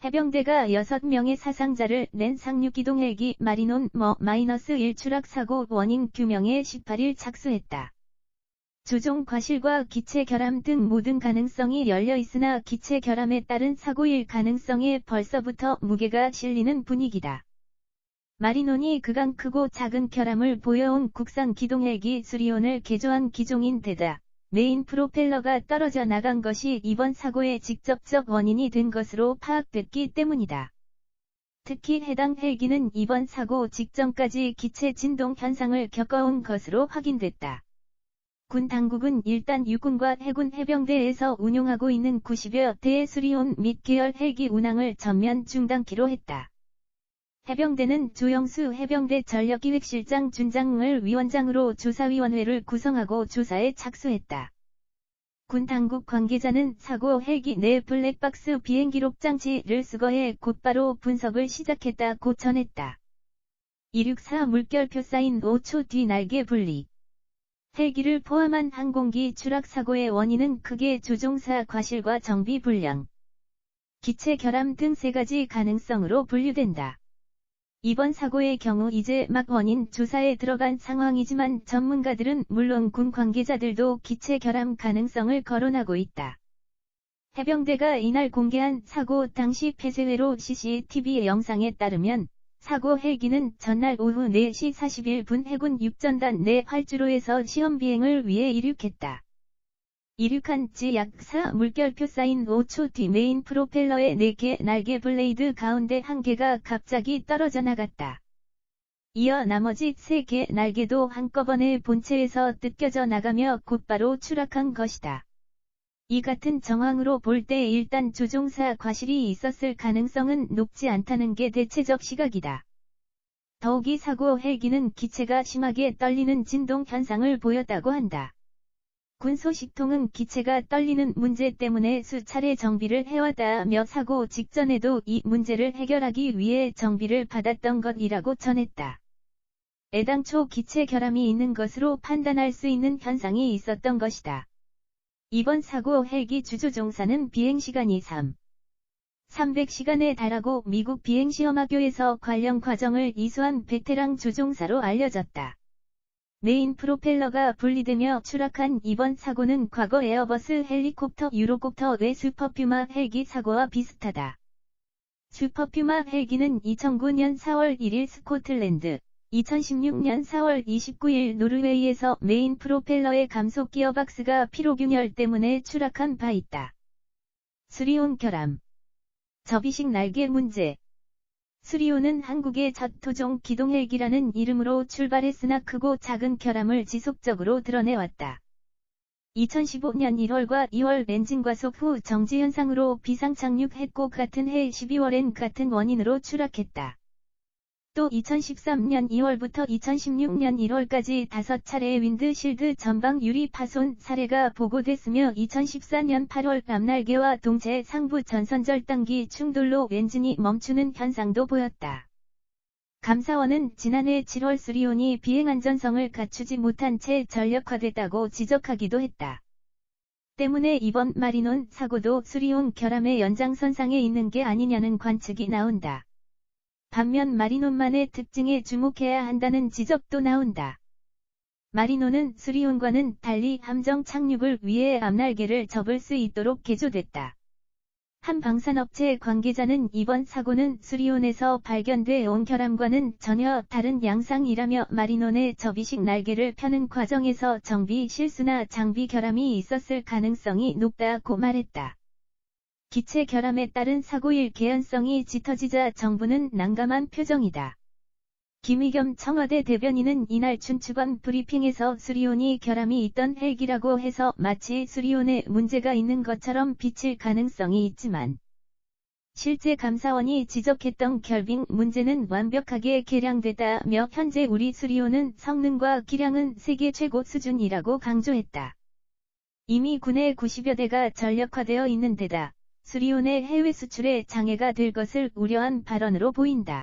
해병대가 6명의 사상자를 낸 상륙기동 헬기 마리논 -1 추락 사고 원인 규명에 18일 착수했다. 조종 과실과 기체 결함 등 모든 가능성이 열려 있으나 기체 결함에 따른 사고일 가능성에 벌써부터 무게가 실리는 분위기다. 마리논이 그간 크고 작은 결함을 보여온 국산 기동 헬기 수리온을 개조한 기종인 데다 메인 프로펠러가 떨어져 나간 것이 이번 사고의 직접적 원인이 된 것으로 파악됐기 때문이다. 특히 해당 헬기는 이번 사고 직전까지 기체 진동 현상을 겪어온 것으로 확인됐다. 군 당국은 일단 육군과 해군 해병대에서 운용하고 있는 90여 대의 수리온 및 계열 헬기 운항을 전면 중단키로 했다. 해병대는 조영수 해병대 전력기획실장 준장을 위원장으로 조사위원회를 구성하고 조사에 착수했다. 군 당국 관계자는 사고 헬기 내 블랙박스 비행기록 장치를 수거해 곧바로 분석을 시작했다고 전했다. 264 물결표 사인 5초 뒤 날개 분리. 헬기를 포함한 항공기 추락 사고의 원인은 크게 조종사 과실과 정비 불량, 기체 결함 등 3가지 가능성으로 분류된다. 이번 사고의 경우 이제 막 원인 조사에 들어간 상황이지만 전문가들은 물론 군 관계자들도 기체 결함 가능성을 거론하고 있다. 해병대가 이날 공개한 사고 당시 폐쇄회로 CCTV 영상에 따르면 사고 헬기는 전날 오후 4시 41분 해군 육전단 내 활주로에서 시험 비행을 위해 이륙했다. 이륙한 지 약 4 물결표 사인 5초 뒤 메인 프로펠러의 4개 날개 블레이드 가운데 1개가 갑자기 떨어져 나갔다. 이어 나머지 3개 날개도 한꺼번에 본체에서 뜯겨져 나가며 곧바로 추락한 것이다. 이 같은 정황으로 볼 때 일단 조종사 과실이 있었을 가능성은 높지 않다는 게 대체적 시각이다. 더욱이 사고 헬기는 기체가 심하게 떨리는 진동 현상을 보였다고 한다. 군 소식통은 기체가 떨리는 문제 때문에 수차례 정비를 해왔다며 사고 직전에도 이 문제를 해결하기 위해 정비를 받았던 것이라고 전했다. 애당초 기체 결함이 있는 것으로 판단할 수 있는 현상이 있었던 것이다. 이번 사고 헬기 주조종사는 비행시간이 300시간에 달하고 미국 비행시험학교에서 관련 과정을 이수한 베테랑 조종사로 알려졌다. 메인 프로펠러가 분리되며 추락한 이번 사고는 과거 에어버스 헬리콥터 유로콥터 외 슈퍼퓨마 헬기 사고와 비슷하다. 슈퍼퓨마 헬기는 2009년 4월 1일 스코틀랜드, 2016년 4월 29일 노르웨이에서 메인 프로펠러의 감속 기어박스가 피로균열 때문에 추락한 바 있다. 수리온 결함, 접이식 날개 문제. 수리온은 한국의 첫 토종 기동 헬기라는 이름으로 출발했으나 크고 작은 결함을 지속적으로 드러내왔다. 2015년 1월과 2월 엔진 과속 후 정지 현상으로 비상 착륙했고 같은 해 12월엔 같은 원인으로 추락했다. 또 2013년 2월부터 2016년 1월까지 5차례의 윈드실드 전방 유리 파손 사례가 보고됐으며 2014년 8월 앞날개와 동체 상부 전선절단기 충돌로 엔진이 멈추는 현상도 보였다. 감사원은 지난해 7월 수리온이 비행안전성을 갖추지 못한 채 전력화됐다고 지적하기도 했다. 때문에 이번 마리논 사고도 수리온 결함의 연장선상에 있는 게 아니냐는 관측이 나온다. 반면 마리논만의 특징에 주목해야 한다는 지적도 나온다. 마리논은 수리온과는 달리 함정 착륙을 위해 앞날개를 접을 수 있도록 개조됐다. 한 방산업체 관계자는 이번 사고는 수리온에서 발견돼 온 결함과는 전혀 다른 양상이라며 마리논의 접이식 날개를 펴는 과정에서 정비 실수나 장비 결함이 있었을 가능성이 높다고 말했다. 기체 결함에 따른 사고일 개연성이 짙어지자 정부는 난감한 표정이다. 김의겸 청와대 대변인은 이날 춘추관 브리핑에서 수리온이 결함이 있던 헬기라고 해서 마치 수리온에 문제가 있는 것처럼 비칠 가능성이 있지만 실제 감사원이 지적했던 결빙 문제는 완벽하게 계량됐다며 현재 우리 수리온은 성능과 기량은 세계 최고 수준이라고 강조했다. 이미 군의 90여 대가 전력화되어 있는 데다 수리온의 해외 수출에 장애가 될 것을 우려한 발언으로 보인다.